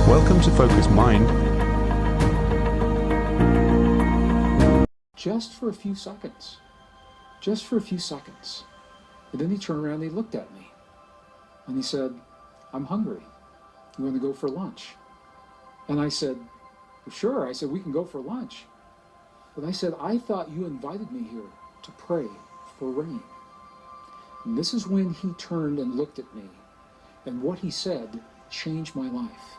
Welcome to Focus Mind. Just for a few seconds. Just for a few seconds. And then he turned around and he looked at me. And he said, I'm hungry. You want to go for lunch? And I said, well, sure. I said, we can go for lunch. But I said, I thought you invited me here to pray for rain. And this is when he turned and looked at me. And what he said changed my life.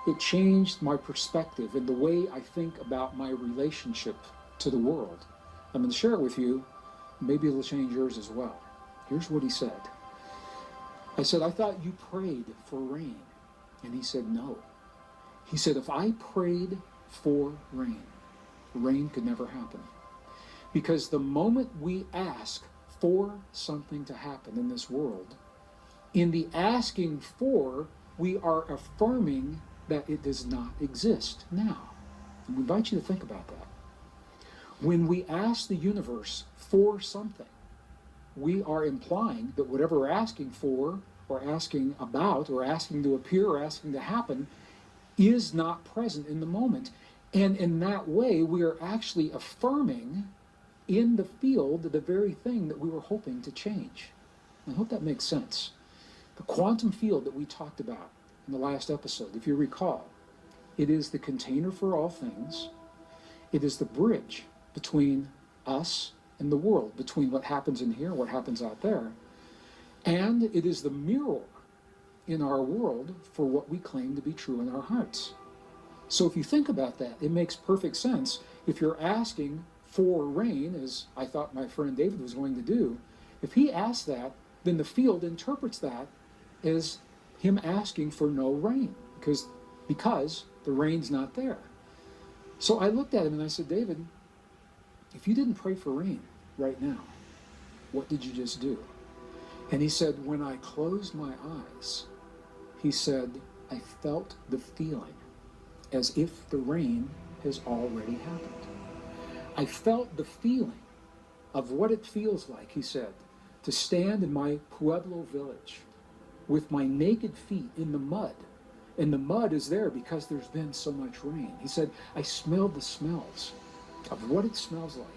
It changed my perspective and the way I think about my relationship to the world. I'm going to share it with you. Maybe it'll change yours as well. Here's what he said. I said, I thought you prayed for rain. And he said, no. He said, if I prayed for rain, rain could never happen. Because the moment we ask for something to happen in this world, in the asking for, we are affirming that it does not exist now. And we invite you to think about that. When we ask the universe for something, we are implying that whatever we're asking for, or asking about, or asking to appear, or asking to happen, is not present in the moment. And in that way, we are actually affirming in the field the very thing that we were hoping to change. I hope that makes sense. The quantum field that we talked about in the last episode, if you recall, it is the container for all things. It is the bridge between us and the world, between what happens in here and what happens out there. And it is the mirror in our world for what we claim to be true in our hearts. So if you think about that, it makes perfect sense. If you're asking for rain, as I thought my friend David was going to do, if he asks that, then the field interprets that as him asking for no rain, because the rain's not there. So I looked at him and I said, David, if you didn't pray for rain right now, what did you just do? And he said, when I closed my eyes, he said, I felt the feeling as if the rain has already happened. I felt the feeling of what it feels like, he said, to stand in my Pueblo village with my naked feet in the mud. And the mud is there because there's been so much rain. He said, I smelled the smells of what it smells like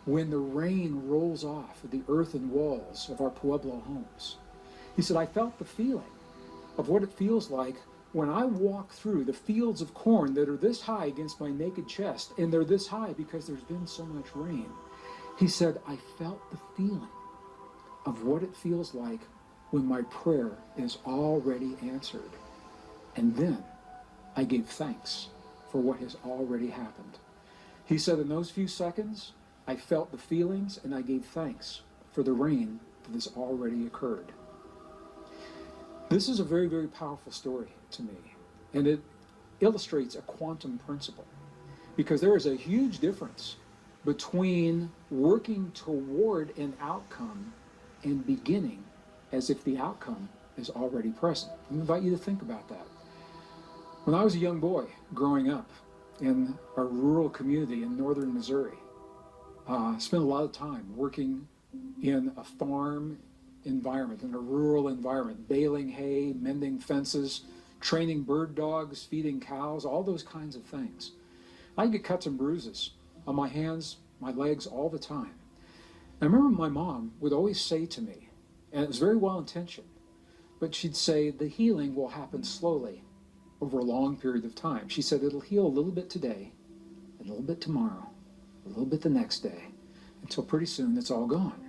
when the rain rolls off of the earthen walls of our Pueblo homes. He said, I felt the feeling of what it feels like when I walk through the fields of corn that are this high against my naked chest, and they're this high because there's been so much rain. He said, I felt the feeling of what it feels like when my prayer is already answered. And then I gave thanks for what has already happened. He said, in those few seconds, I felt the feelings and I gave thanks for the rain that has already occurred. This is a very, very powerful story to me, and it illustrates a quantum principle, because there is a huge difference between working toward an outcome and beginning as if the outcome is already present. I invite you to think about that. When I was a young boy growing up in a rural community in northern Missouri, I spent a lot of time working in a farm environment, in a rural environment, baling hay, mending fences, training bird dogs, feeding cows, all those kinds of things. I'd get cuts and bruises on my hands, my legs all the time. I remember my mom would always say to me, and it was very well intentioned, but she'd say, the healing will happen slowly over a long period of time. She said, it'll heal a little bit today, a little bit tomorrow, a little bit the next day, until pretty soon it's all gone.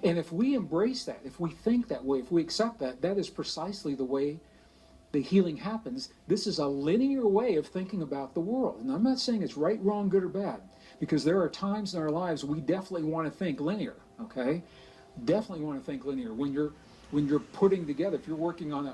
And if we embrace that, if we think that way, if we accept that, that is precisely the way the healing happens. This is a linear way of thinking about the world. And I'm not saying it's right, wrong, good, or bad, because there are times in our lives we definitely want to think linear, okay? Definitely want to think linear. When you're putting together, if you're working on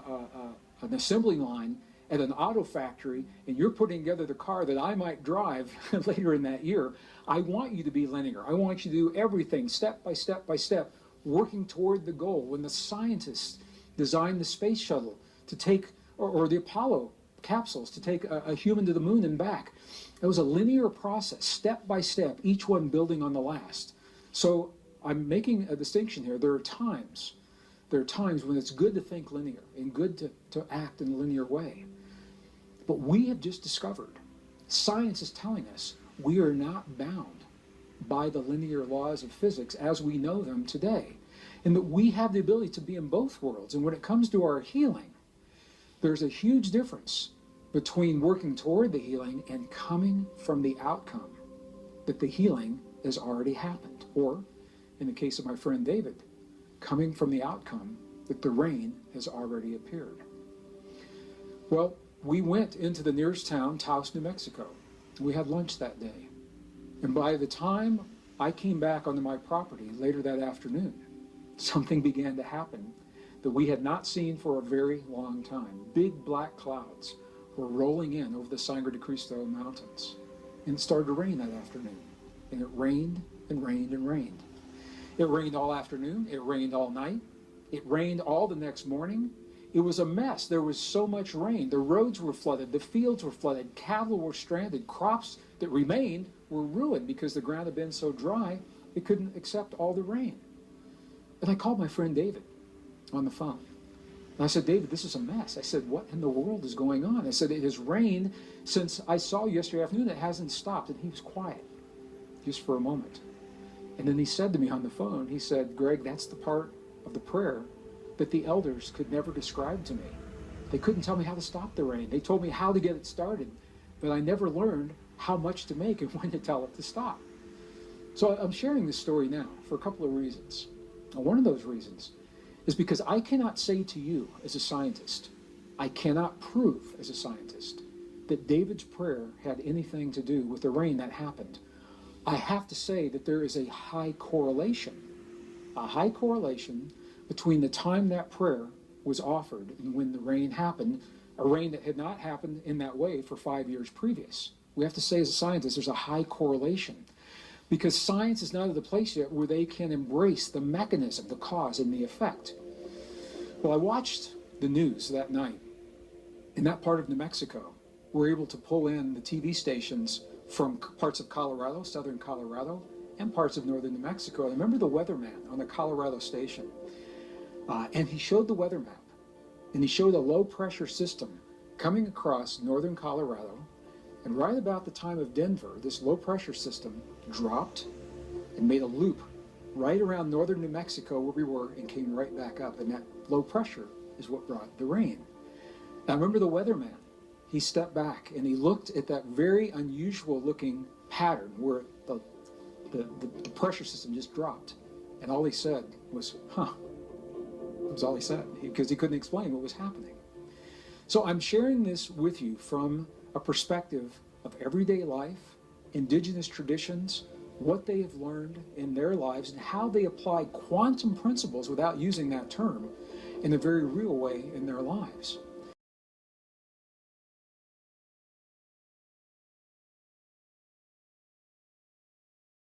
an assembly line at an auto factory and you're putting together the car that I might drive later in that year, I want you to be linear. I want you to do everything step by step by step, working toward the goal. When the scientists designed the space shuttle to take, or the Apollo capsules to take a human to the moon and back, it was a linear process, step by step, each one building on the last. So I'm making a distinction here. There are times when it's good to think linear and good to act in a linear way. But we have just discovered, science is telling us, we are not bound by the linear laws of physics as we know them today, and that we have the ability to be in both worlds. And when it comes to our healing, there's a huge difference between working toward the healing and coming from the outcome that the healing has already happened. Or, in the case of my friend David, coming from the outcome that the rain has already appeared. Well, we went into the nearest town, Taos, New Mexico. We had lunch that day. And by the time I came back onto my property later that afternoon, something began to happen that we had not seen for a very long time. Big black clouds were rolling in over the Sangre de Cristo Mountains. And it started to rain that afternoon. And it rained and rained and rained. It rained all afternoon. It rained all night. It rained all the next morning. It was a mess. There was so much rain. The roads were flooded. The fields were flooded. Cattle were stranded. Crops that remained were ruined because the ground had been so dry it couldn't accept all the rain. And I called my friend David on the phone. And I said, David, this is a mess. I said, what in the world is going on? I said, it has rained since I saw you yesterday afternoon. It hasn't stopped. And he was quiet just for a moment. And then he said to me on the phone, he said, Greg, that's the part of the prayer that the elders could never describe to me. They couldn't tell me how to stop the rain. They told me how to get it started, but I never learned how much to make and when to tell it to stop. So I'm sharing this story now for a couple of reasons. And one of those reasons is because I cannot say to you as a scientist, I cannot prove as a scientist that David's prayer had anything to do with the rain that happened. I have to say that there is a high correlation between the time that prayer was offered and when the rain happened, a rain that had not happened in that way for 5 years previous. We have to say as a scientist, there's a high correlation because science is not at the place yet where they can embrace the mechanism, the cause, and the effect. Well, I watched the news that night. In that part of New Mexico, we're able to pull in the TV stations from parts of Colorado, southern Colorado, and parts of northern New Mexico. I remember the weatherman on the Colorado station, and he showed the weather map, and he showed a low-pressure system coming across northern Colorado, and right about the time of Denver, this low-pressure system dropped and made a loop right around northern New Mexico where we were and came right back up, and that low pressure is what brought the rain. Now, I remember the weatherman. He stepped back and he looked at that very unusual looking pattern where the pressure system just dropped. And all he said was, huh. That was all he said because he couldn't explain what was happening. So I'm sharing this with you from a perspective of everyday life, indigenous traditions, what they have learned in their lives, and how they apply quantum principles without using that term in a very real way in their lives.